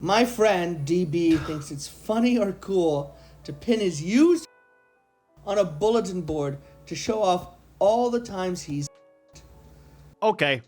My friend DB thinks it's funny or cool to pin his used on a bulletin board to show off all the times he's. Okay.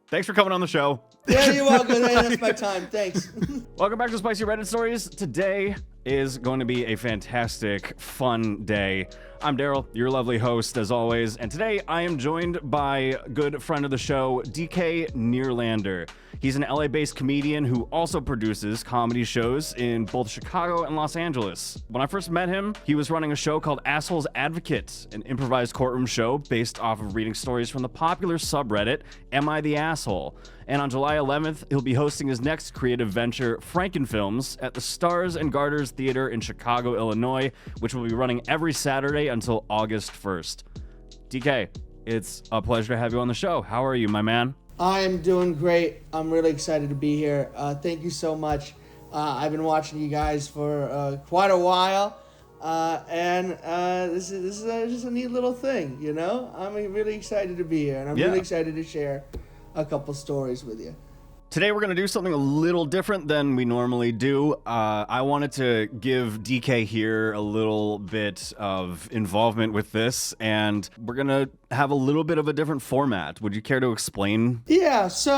Thanks for coming on the show. Yeah, you're welcome. Hey, that's my time. Thanks. Welcome back to Spicy Reddit Stories. Today is going to be a fantastic, fun day. I'm Daryl, your lovely host as always, and today I am joined by a good friend of the show, DK Neerlander. He's an LA-based comedian who also produces comedy shows in both Chicago and Los Angeles. When I first met him, he was running a show called Assholes Advocate, an improvised courtroom show based off of reading stories from the popular subreddit, Am I the Asshole? And on July 11th, he'll be hosting his next creative venture, Frankenfilms, at the Stars and Garters Theater in Chicago, Illinois, which will be running every Saturday until August 1st. DK, it's a pleasure to have you on the show. How are you, my man? I'm doing great. I'm really excited to be here. Thank you so much. I've been watching you guys for quite a while, and this is just a neat little thing, you know? I'm really excited to be here, and I'm really excited to share a couple stories with you. Today we're going to do something a little different than we normally do. I wanted to give DK here a little bit of involvement with this, and we're going to have a little bit of a different format. Would you care to explain? Yeah, so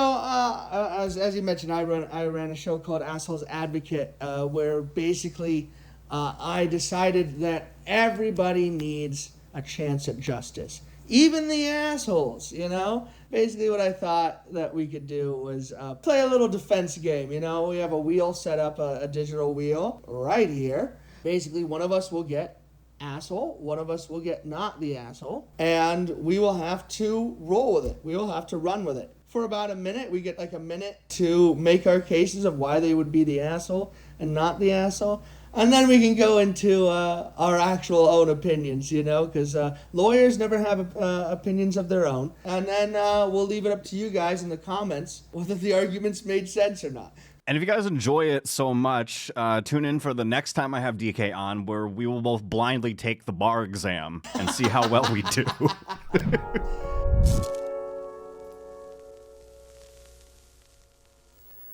as you mentioned, I ran a show called Assholes Advocate, where basically I decided that everybody needs a chance at justice. Even the assholes, you know? Basically what I thought that we could do was play a little defense game, you know? We have a wheel set up, a digital wheel right here. Basically one of us will get asshole, one of us will get not the asshole, and we will have to roll with it. We will have to run with it. For about a minute, we get like a minute to make our cases of why they would be the asshole and not the asshole. And then we can go into our actual own opinions, you know, because lawyers never have opinions of their own. And then we'll leave it up to you guys in the comments whether the arguments made sense or not. And if you guys enjoy it so much, tune in for the next time I have DK on, where we will both blindly take the bar exam and see how well we do.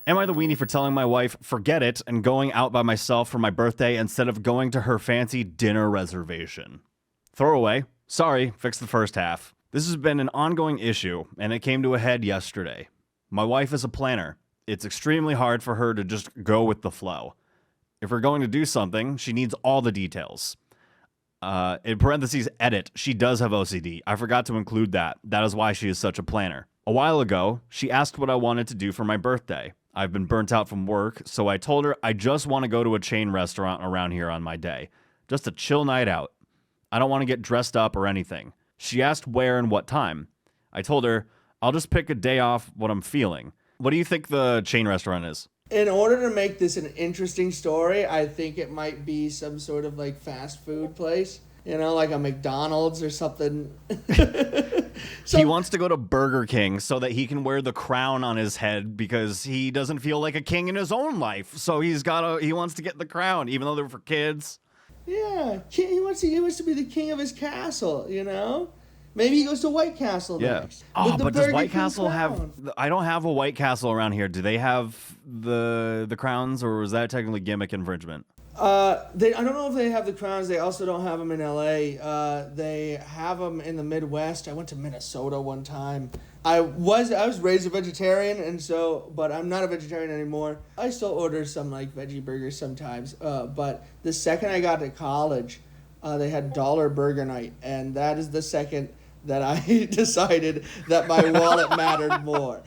Am I the weenie for telling my wife, forget it, and going out by myself for my birthday instead of going to her fancy dinner reservation? Throwaway. Sorry, fix the first half. This has been an ongoing issue, and it came to a head yesterday. My wife is a planner. It's extremely hard for her to just go with the flow. If we're going to do something, she needs all the details. In parentheses, edit, she does have OCD. I forgot to include that. That is why she is such a planner. A while ago, she asked what I wanted to do for my birthday. I've been burnt out from work, so I told her I just want to go to a chain restaurant around here on my day. Just a chill night out. I don't want to get dressed up or anything. She asked where and what time. I told her, I'll just pick a day off what I'm feeling. What do you think the chain restaurant is? In order to make this an interesting story, I think it might be some sort of like fast food place. You know, like a McDonald's or something. He wants to go to Burger King so that he can wear the crown on his head because he doesn't feel like a king in his own life. So he wants to get the crown, even though they're for kids. Yeah, he wants to be the king of his castle, you know? Maybe he goes to White Castle next. Oh, but does White Castle have... I don't have a White Castle around here. Do they have the crowns, or was that technically gimmick infringement? I don't know if they have the crowns. They also don't have them in LA. They have them in the Midwest. I went to Minnesota one time. I was raised a vegetarian, but I'm not a vegetarian anymore. I still order some like veggie burgers sometimes. But the second I got to college, they had dollar burger night, and that is the second that I decided that my wallet mattered more.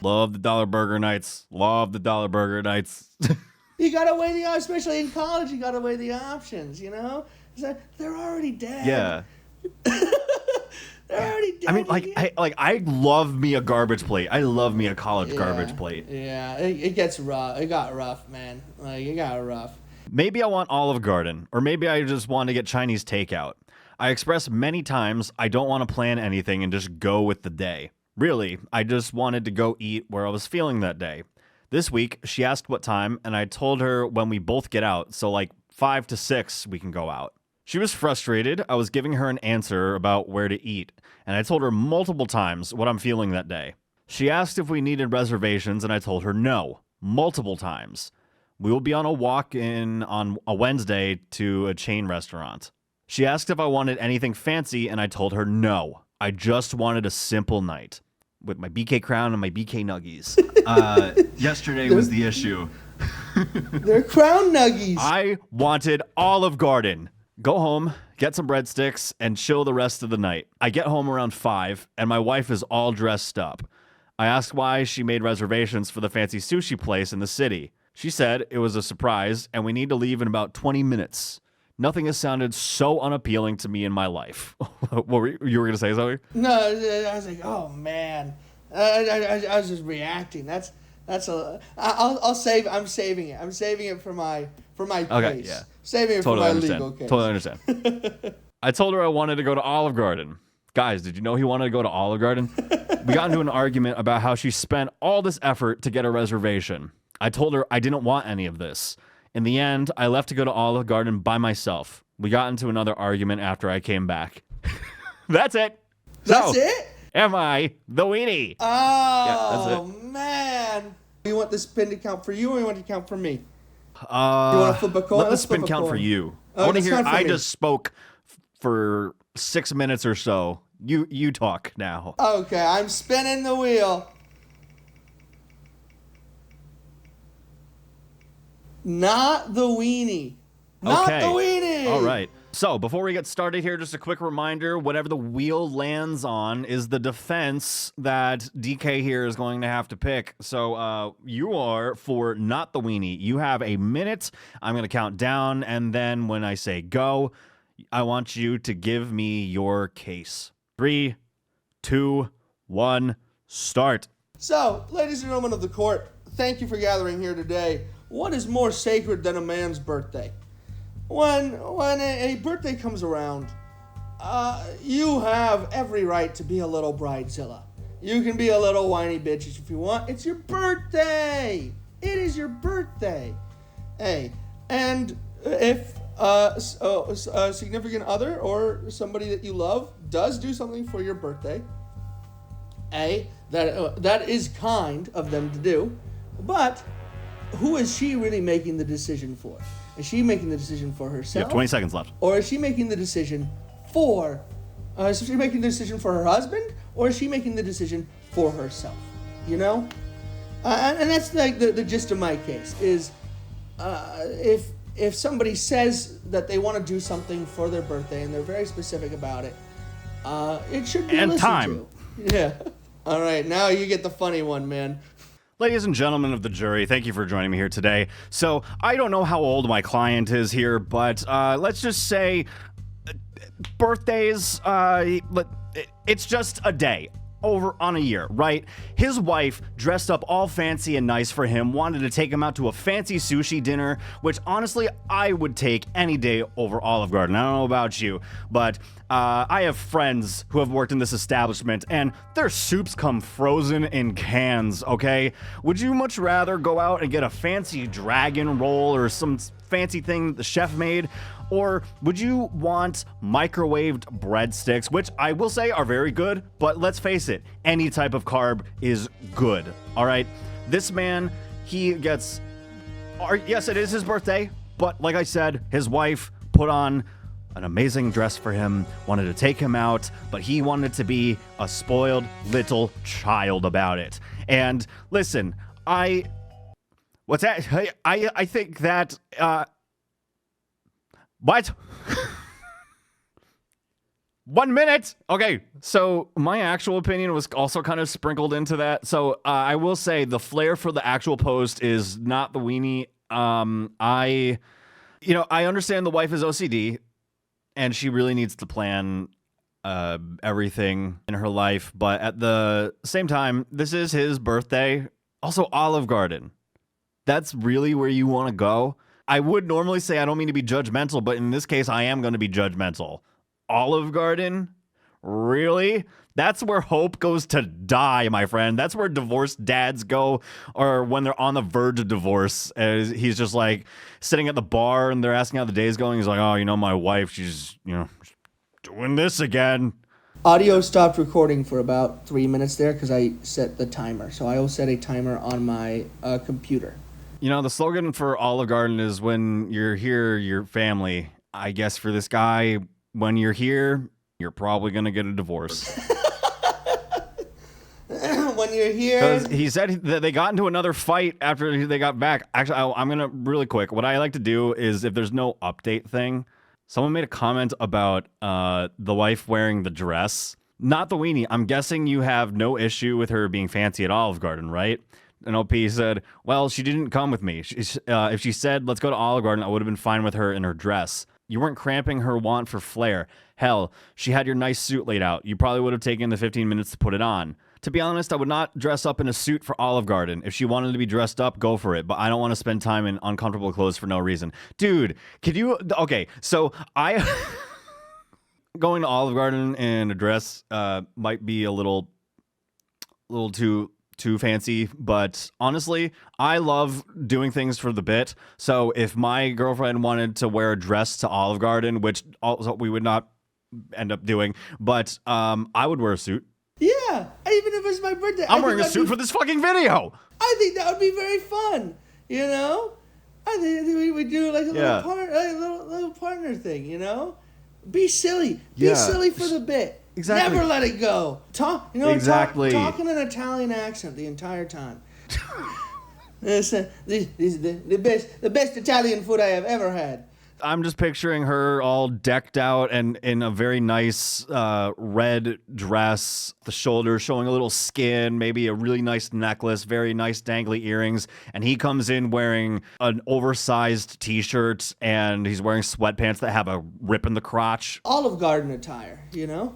Love the dollar burger nights. Love the dollar burger nights. You gotta weigh the options, especially in college. You gotta weigh the options. You know, they're already dead. Yeah, they're already dead. I mean, I love me a garbage plate. I love me a college garbage plate. Yeah, it gets rough. It got rough, man. Like it got rough. Maybe I want Olive Garden, or maybe I just want to get Chinese takeout. I expressed many times I don't want to plan anything and just go with the day. Really, I just wanted to go eat where I was feeling that day. This week, she asked what time, and I told her when we both get out, so like 5 to 6 we can go out. She was frustrated. I was giving her an answer about where to eat, and I told her multiple times what I'm feeling that day. She asked if we needed reservations, and I told her no, multiple times. We will be on a walk in on a Wednesday to a chain restaurant. She asked if I wanted anything fancy, and I told her no. I just wanted a simple night with my BK Crown and my BK Nuggies. Yesterday was the issue. They're Crown Nuggies. I wanted Olive Garden. Go home, get some breadsticks, and chill the rest of the night. I get home around 5, and my wife is all dressed up. I asked why she made reservations for the fancy sushi place in the city. She said it was a surprise, and we need to leave in about 20 minutes. Nothing has sounded so unappealing to me in my life. What were you were going to say something? No, I was like, oh man, I was just reacting. I'm saving it. I'm saving it for my Okay, case. yeah. Saving it Totally for my understand. legal case. Totally understand. I told her I wanted to go to Olive Garden. Guys, did you know he wanted to go to Olive Garden? We got into an argument about how she spent all this effort to get a reservation. I told her I didn't want any of this. In the end, I left to go to Olive Garden by myself. We got into another argument after I came back. That's it. That's it? Am I the weenie? Oh, that's man. You want this spin to count for you or you want it to count for me? You wanna flip a coin? Let the Let's spin flip a count for coin. you. Oh, I want to let's hear. count for I me. just spoke for 6 minutes or so. You talk now. Okay, I'm spinning the wheel. Not the weenie. Not Okay. the weenie. All right. So before we get started here, just a quick reminder, whatever the wheel lands on is the defense that DK here is going to have to pick. So you are for not the weenie. You have a minute. I'm going to count down. And then when I say go, I want you to give me your case. 3, 2, 1, start. So, ladies and gentlemen of the court, thank you for gathering here today. What is more sacred than a man's birthday? When a birthday comes around, you have every right to be a little bridezilla. You can be a little whiny bitch if you want. It's your birthday. It is your birthday. Hey, and if a significant other or somebody that you love does do something for your birthday, that is kind of them to do, but who is she really making the decision for? Is she making the decision for You herself? have 20 seconds left. Or is she making the decision for, is she making the decision for her husband? Or is she making the decision for herself? You know? And that's like the gist of my case is, if somebody says that they want to do something for their birthday and they're very specific about it, it should be And listened time. to. Yeah. All right, now you get the funny one, man. Ladies and gentlemen of the jury, thank you for joining me here today. So, I don't know how old my client is here, but let's just say birthdays, it's just a day. Over on a year, right? His wife dressed up all fancy and nice for him, wanted to take him out to a fancy sushi dinner, which honestly I would take any day over Olive Garden. I don't know about you, but I have friends who have worked in this establishment and their soups come frozen in cans, okay? Would you much rather go out and get a fancy dragon roll or some fancy thing that the chef made? Or would you want microwaved breadsticks, which I will say are very good, but let's face it, any type of carb is good, all right? This man, he gets, yes, it is his birthday, but like I said, his wife put on an amazing dress for him, wanted to take him out, but he wanted to be a spoiled little child about it. And listen, what's that? I think that, what? 1 minute. Okay, so my actual opinion was also kind of sprinkled into that. So I will say the flair for the actual post is not the weenie. I understand the wife is OCD, and she really needs to plan everything in her life. But at the same time, this is his birthday. Also, Olive Garden. That's really where you want to go. I would normally say I don't mean to be judgmental, but in this case, I am going to be judgmental. Olive Garden? Really? That's where hope goes to die, my friend. That's where divorced dads go, or when they're on the verge of divorce. He's just like sitting at the bar and they're asking how the day's going. He's like, oh, my wife, she's, doing this again. Audio stopped recording for about 3 minutes there because I set the timer. So I will set a timer on my computer. You know, the slogan for Olive Garden is when you're here, you're family. I guess for this guy, when you're here, you're probably going to get a divorce. When you're here. Because he said that they got into another fight after they got back. Actually, I'm going to really quick. What I like to do is if there's no update thing, someone made a comment about the wife wearing the dress, not the weenie. I'm guessing you have no issue with her being fancy at Olive Garden, right? And OP said, well, she didn't come with me. If she said, let's go to Olive Garden, I would have been fine with her in her dress. You weren't cramping her want for flair. Hell, she had your nice suit laid out. You probably would have taken the 15 minutes to put it on. To be honest, I would not dress up in a suit for Olive Garden. If she wanted to be dressed up, go for it. But I don't want to spend time in uncomfortable clothes for no reason. Dude, could you... Okay, so I... Going to Olive Garden in a dress might be a little too fancy, but honestly, I love doing things for the bit. So if my girlfriend wanted to wear a dress to Olive Garden, which also we would not end up doing, but I would wear a suit. Yeah, even if it's my birthday. I'm wearing a suit for this fucking video. I think that would be very fun, you know? I think we would do like a little partner thing, you know? Be silly. Be silly for the bit. Exactly. Never let it go. Exactly. Talk in an Italian accent the entire time. This is the best Italian food I have ever had. I'm just picturing her all decked out and in a very nice red dress, the shoulders showing a little skin, maybe a really nice necklace, very nice dangly earrings. And he comes in wearing an oversized t-shirt and he's wearing sweatpants that have a rip in the crotch. Olive Garden attire, you know?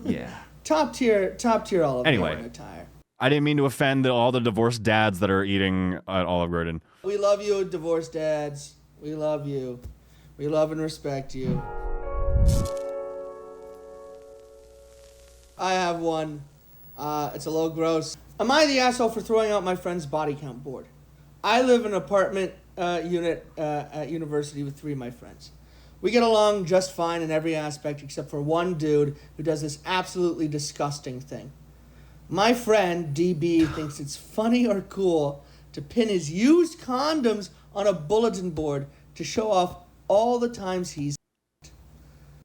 Yeah. Top tier Olive Garden attire. I didn't mean to offend all the divorced dads that are eating at Olive Garden. We love you, divorced dads. We love you. We love and respect you. I have one. It's a little gross. Am I the asshole for throwing out my friend's body count board? I live in an apartment unit at university with 3 of my friends. We get along just fine in every aspect except for one dude who does this absolutely disgusting thing. My friend, DB, thinks it's funny or cool to pin his used condoms on a bulletin board to show off all the times he's...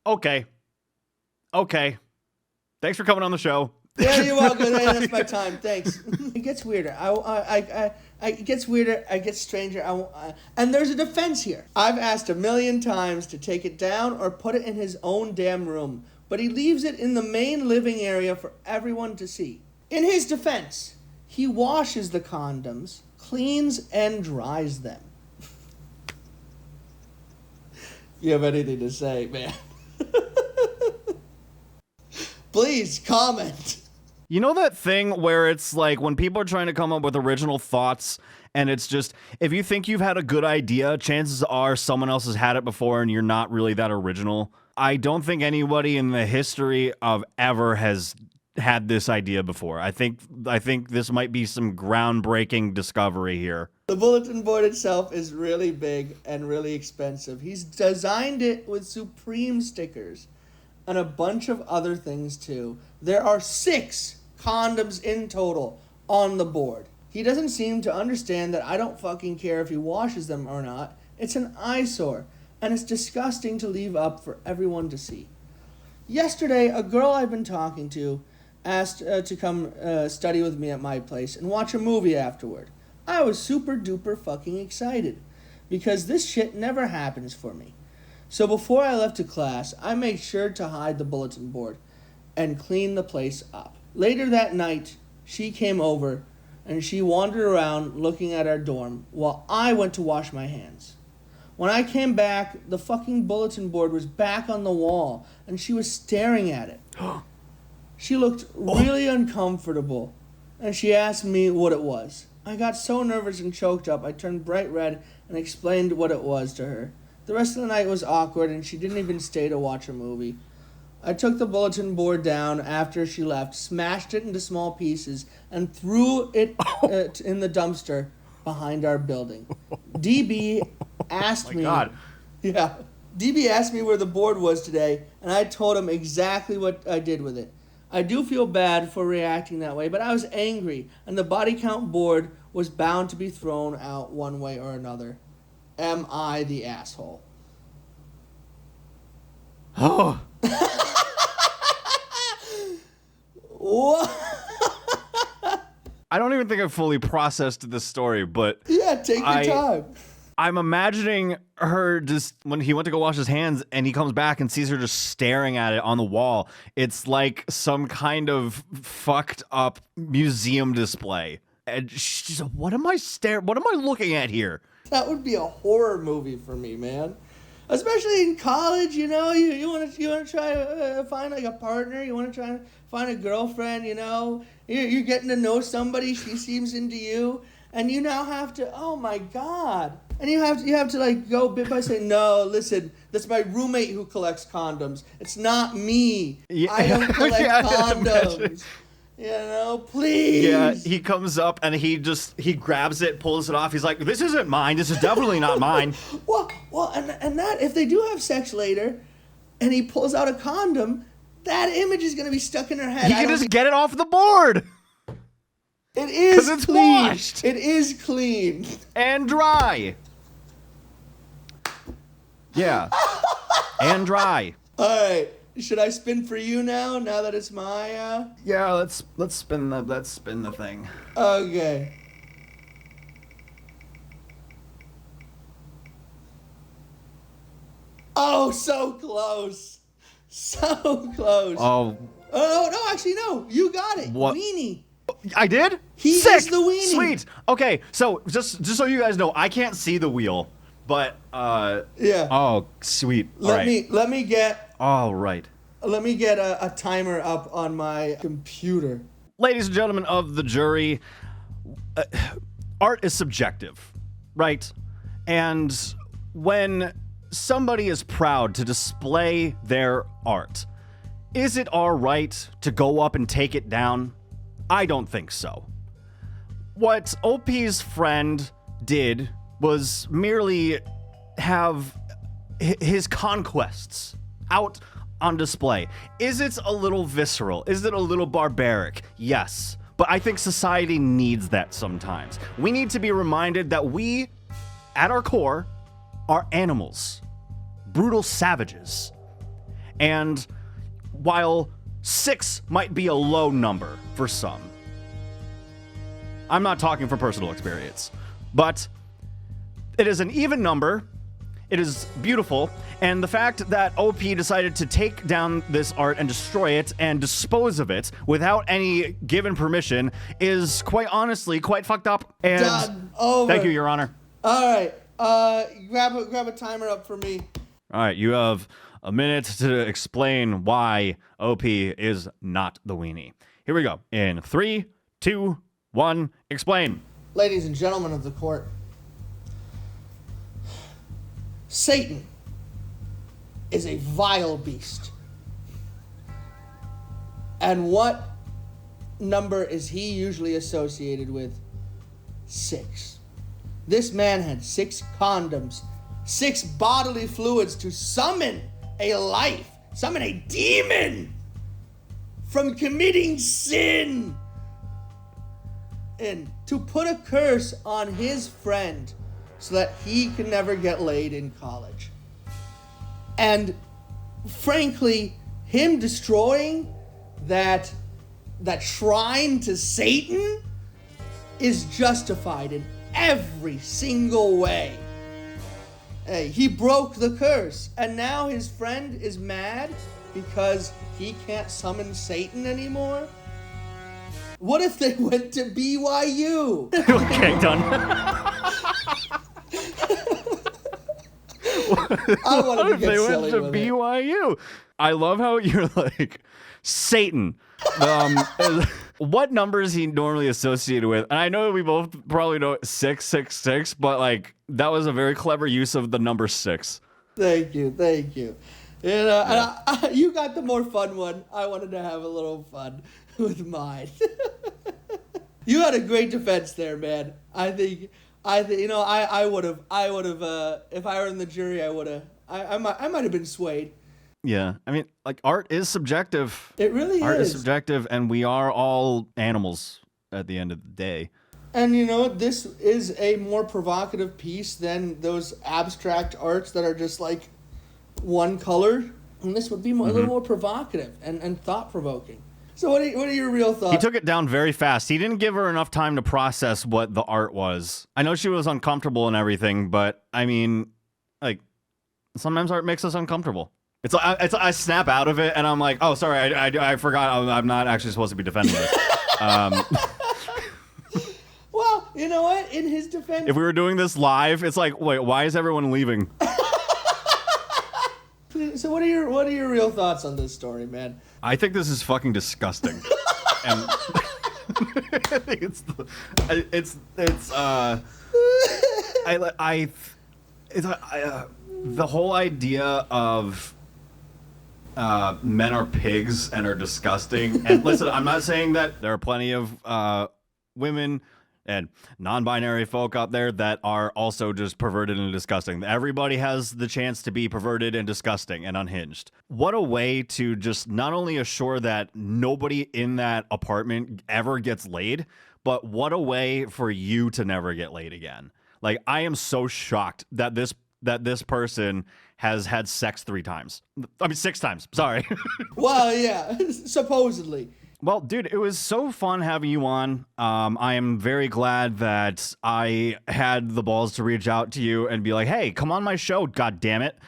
Okay. Thanks for coming on the show. Yeah, you're welcome. Hey, that's my time. Thanks. It gets weirder. It gets weirder. I get stranger. And there's a defense here. I've asked 1,000,000 times to take it down or put it in his own damn room, but he leaves it in the main living area for everyone to see. In his defense, he washes the condoms, cleans and dries them. You have anything to say, man? Please comment. You know that thing where it's like when people are trying to come up with original thoughts and it's just, if you think you've had a good idea, chances are someone else has had it before and you're not really that original. I don't think anybody in the history of ever has had this idea before. I think this might be some groundbreaking discovery here. The bulletin board itself is really big and really expensive. He's designed it with Supreme stickers and a bunch of other things too. There are 6 condoms in total on the board. He doesn't seem to understand that I don't fucking care if he washes them or not. It's an eyesore, and it's disgusting to leave up for everyone to see. Yesterday, a girl I've been talking to asked to come study with me at my place and watch a movie afterward. I was super duper fucking excited because this shit never happens for me. So before I left to class, I made sure to hide the bulletin board and clean the place up. Later that night, she came over and she wandered around looking at our dorm while I went to wash my hands. When I came back, the fucking bulletin board was back on the wall and she was staring at it. She looked really uncomfortable and she asked me what it was. I got so nervous and choked up, I turned bright red and explained what it was to her. The rest of the night was awkward and she didn't even stay to watch a movie. I took the bulletin board down after she left, smashed it into small pieces, and threw it in the dumpster behind our building. DB asked me... God. Yeah. DB asked me where the board was today, and I told him exactly what I did with it. I do feel bad for reacting that way, but I was angry, and the body count board was bound to be thrown out one way or another. Am I the asshole? Oh. What? I don't even think I've fully processed this story, but Yeah, take your time. I'm imagining her just when he went to go wash his hands and he comes back and sees her just staring at it on the wall. It's like some kind of fucked up museum display. And she's like, what am I looking at here? That would be a horror movie for me, man. Especially in college, you know, you want to try to find like a partner, you want to try to find a girlfriend, you know, you're getting to know somebody, she seems into you, and you now have to, oh my God, and you have to like go bit by saying, no, listen, that's my roommate who collects condoms. It's not me. Yeah. I don't collect Yeah, condoms. You know, please. Yeah, he comes up and he grabs it, pulls it off. He's like, this isn't mine. This is definitely not mine. Well, and that, if they do have sex later, and he pulls out a condom, that image is going to be stuck in her head. He can just get it off the board. It is 'Cause it's clean. washed. It is clean. And dry. Yeah. And dry. All right. Should I spin for you now that it's my, Yeah, let's spin the thing. Okay. Oh, so close. So close. Oh, Oh, no, actually, no. You got it. What? Weenie. I did? He Sick. is the weenie. Sweet. Okay, so just so you guys know, I can't see the wheel, but Yeah. oh, sweet. All Let right. me get All right. a timer up on my computer. Ladies and gentlemen of the jury, art is subjective, right? And when somebody is proud to display their art, is it all right to go up and take it down? I don't think so. What OP's friend did was merely have his conquests out on display. Is it a little visceral? Is it a little barbaric? Yes. But I think society needs that sometimes. We need to be reminded that we, at our core, are animals, brutal savages. And while 6 might be a low number for some, I'm not talking from personal experience, but it is an even number. It is beautiful, and the fact that OP decided to take down this art and destroy it and dispose of it without any given permission is quite honestly quite fucked up. And Done. Over. thank you, Your Honor. All right. Grab a timer up for me. All right, you have a minute to explain why OP is not the weenie. Here we go. In 3, 2, 1, explain. Ladies and gentlemen of the court, Satan is a vile beast. And what number is he usually associated with? 6. This man had 6 condoms, 6 bodily fluids to summon a life, summon a demon from committing sin, and to put a curse on his friend so that he can never get laid in college. And frankly, him destroying that shrine to Satan is justified in every single way. Hey, he broke the curse, and now his friend is mad because he can't summon Satan anymore? What if they went to BYU? Okay, done. I wanted to If get they silly went to with it. BYU. I love how you're like, Satan. What number is he normally associated with? And I know we both probably know 666, but like that was a very clever use of the number 6. Thank you. You know, and you got the more fun one. I wanted to have a little fun with mine. You had a great defense there, man. I think, you know, I would have, if I were in the jury, I would I might have been swayed. Yeah, I mean, like, art is subjective. It really Art is is. subjective, and we are all animals at the end of the day. And you know, this is a more provocative piece than those abstract arts that are just like one color. And this would be a little more provocative and thought provoking. So what are your real thoughts? He took it down very fast. He didn't give her enough time to process what the art was. I know she was uncomfortable and everything, but I mean, like, sometimes art makes us uncomfortable. It's I snap out of it and I'm like, oh, sorry, I forgot. I'm not actually supposed to be defending this. Well, you know what? In his defense, If we were doing this live, it's like, wait, why is everyone leaving? so what are your real thoughts on this story, man? I think this is fucking disgusting. And the whole idea of men are pigs and are disgusting. And listen, I'm not saying that there are plenty of women and non-binary folk out there that are also just perverted and disgusting. Everybody has the chance to be perverted and disgusting and unhinged. What a way to just not only assure that nobody in that apartment ever gets laid, but what a way for you to never get laid again. Like, I am so shocked that this person has had sex 3 times. I mean, 6 times. Sorry. Well, yeah, supposedly. Well, dude, it was so fun having you on. I am very glad that I had the balls to reach out to you and be like, hey, come on my show, God damn it.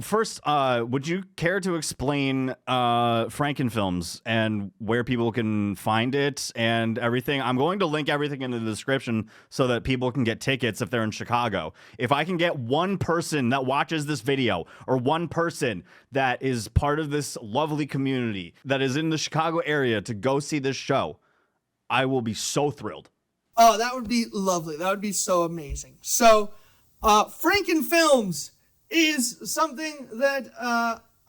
First, would you care to explain Frankenfilms and where people can find it and everything? I'm going to link everything in the description so that people can get tickets if they're in Chicago. If I can get one person that watches this video or one person that is part of this lovely community that is in the Chicago area to go see this show, I will be so thrilled. Oh, that would be lovely. That would be so amazing. So, Frankenfilms is something that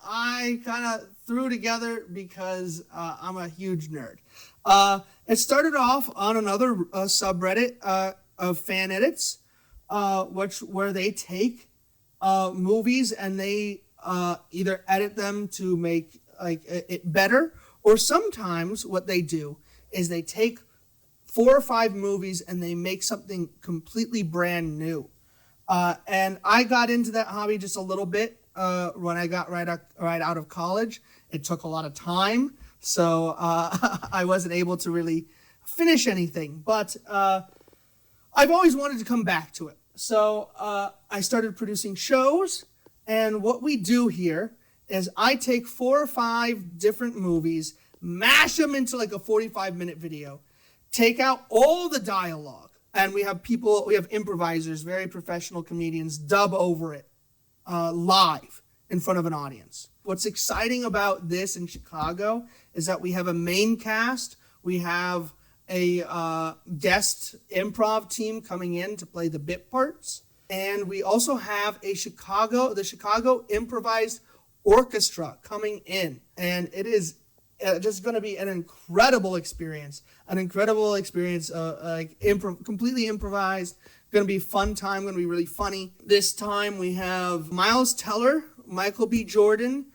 I kind of threw together because I'm a huge nerd. It started off on another subreddit of fan edits, where they take movies and they either edit them to make like it better, or sometimes what they do is they take 4 or 5 movies and they make something completely brand new. And I got into that hobby just a little bit when I got right out of college. It took a lot of time, so I wasn't able to really finish anything. But I've always wanted to come back to it. So I started producing shows, and what we do here is I take 4 or 5 different movies, mash them into like a 45-minute video, take out all the dialogue, and we have improvisers, very professional comedians, dub over it live in front of an audience. What's exciting about this in Chicago is that we have a main cast. We have a guest improv team coming in to play the bit parts. And we also have the Chicago Improvised Orchestra coming in. And it is just going to be an incredible experience. Completely improvised. Going to be a fun time. Going to be really funny. This time we have Miles Teller, Michael B. Jordan,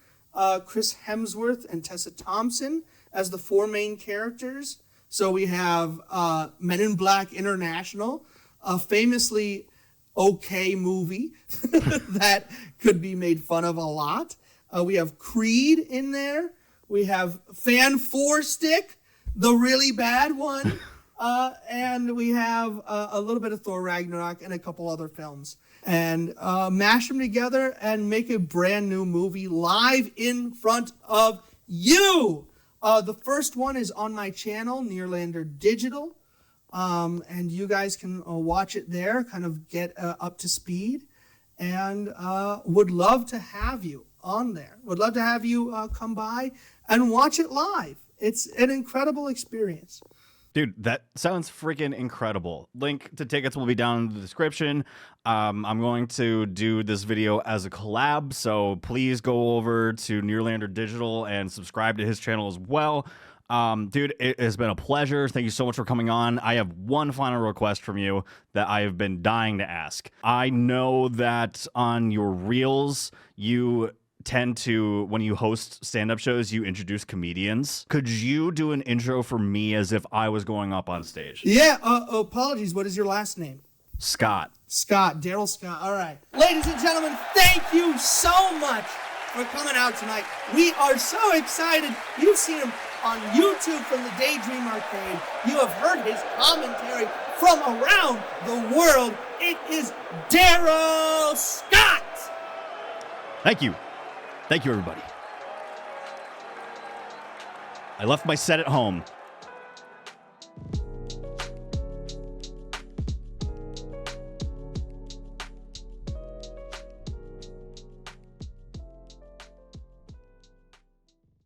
Chris Hemsworth, and Tessa Thompson as the 4 main characters. So we have Men in Black International, a famously okay movie that could be made fun of a lot. We have Creed in there. We have Fan 4 Stick, the really bad one. And we have a little bit of Thor Ragnarok and a couple other films. And mash them together and make a brand new movie live in front of you. The first one is on my channel, Nearlander Digital. And you guys can watch it there, kind of get up to speed. And would love to have you on there. Would love to have you come by and watch it live. It's an incredible experience. Dude, that sounds freaking incredible. Link to tickets will be down in the description. I'm going to do this video as a collab, so please go over to Nearlander Digital and subscribe to his channel as well. Dude, it has been a pleasure. Thank you so much for coming on. I have one final request from you that I have been dying to ask. I know that on your reels, you tend to, when you host stand-up shows, you introduce comedians. Could you do an intro for me as if I was going up on stage? Yeah, apologies. What is your last name? Scott. Scott, Daryl Scott. All right. Ladies and gentlemen, thank you so much for coming out tonight. We are so excited. You've seen him on YouTube from the Daydream Arcade. You have heard his commentary from around the world. It is Daryl Scott. Thank you. Thank you, everybody. I left my set at home.